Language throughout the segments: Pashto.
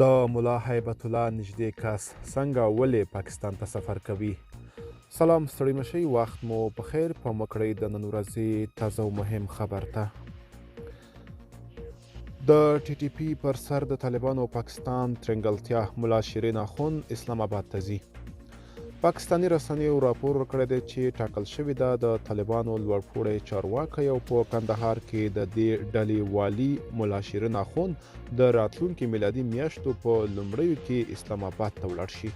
د ملا هیبت الله نږدې کس څنګه ولې پاکستان ته سفر کوي؟ سلام، ستړي مشئ، وخت مو په خیر. په مکړی د نن ورځې تازه او مهم خبر ته. د ټي ټي پي پر سر د طالبانو او پاکستان ترنګلتیا، ملا شیرین اخوند اسلام آباد ته ځي. پاکستاني رسنیو راپور ورکړی دی چې ټاکل شوې ده د طالبانو لوړپوړی چارواکی او په کندهار کې د دې ډلې والي ملا شیرین اخوند د راتلونکي میلادي میاشتو په لومړیو کې اسلام آباد ته ولاړ شي.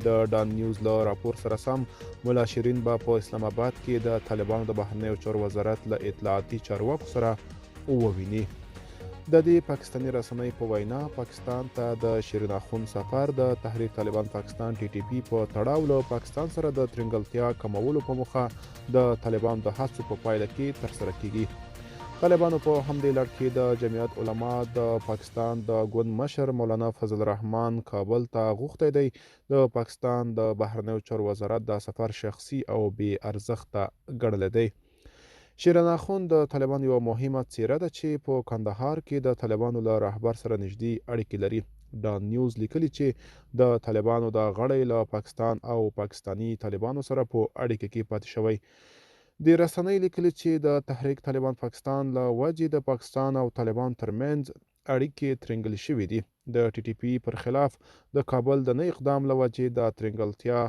د ډان نیوز له راپور سره سم ملا شیرین به په اسلام آباد کې د طالبانو د بهرنیو چارو وزارت له اطلاعاتي چارواکو سره وویني. د دې پاکستاني رسنۍ په وینا پاکستان ته د شیرین اخوند سفر د تحریک طالبان پاکستان ټي ټي پي په تړاو له پاکستان سره د ترنګلتیا کمولو په موخه د طالبانو د هڅو په پایله کې ترسره کیږي. طالبانو په همدې لړ کې د جمعیت علما د پاکستان د ګوند مشر مولانا فضل الرحمن کابل ته غوښتی دی د پاکستان د بهرنیو چارو وزارت دا سفر شخصي او بې ارزښته ګڼلی دی. شیرین اخوند د طالبانو یوه مهمه څیره ده چې په کندهار کې د طالبانو له رهبر سره نږدې اړیکې لري. ډان نیوز لیکلي چې د طالبانو د غړی له پاکستان او پاکستاني طالبانو سره په اړیکه کې پاتې شوی. د رسنۍ لیکلي چې د تحریک طالبان پاکستان له وجې د پاکستان او طالبان ترمنځ اړیکې ترنګلې شوې دي. د ټي ټي پي پر خلاف د کابل د نه اقدام له وجې د ترنګلتیا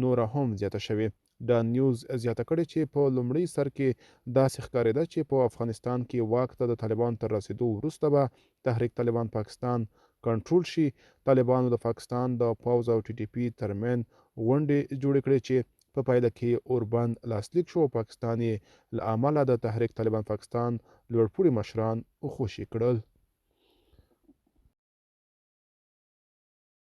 نوره هم زیاته شوې. ډان نیوز زیاته کړې چې په لومړي سر کې داسې ښکارېده چې په افغانستان کې واک ته د طالبانو تر رسېدو وروسته به تحریک طالبان پاکستان کنټرول شي. طالبانو د پاکستان د پوځ او ټي ټي پي ترمنځ غونډې جوړې کړې چې په پایله کې اوربند لاسلیک شو او پاکستان یې له امله د تحریک طالبان پاکستان لوړپوړي مشران خوشي کړل.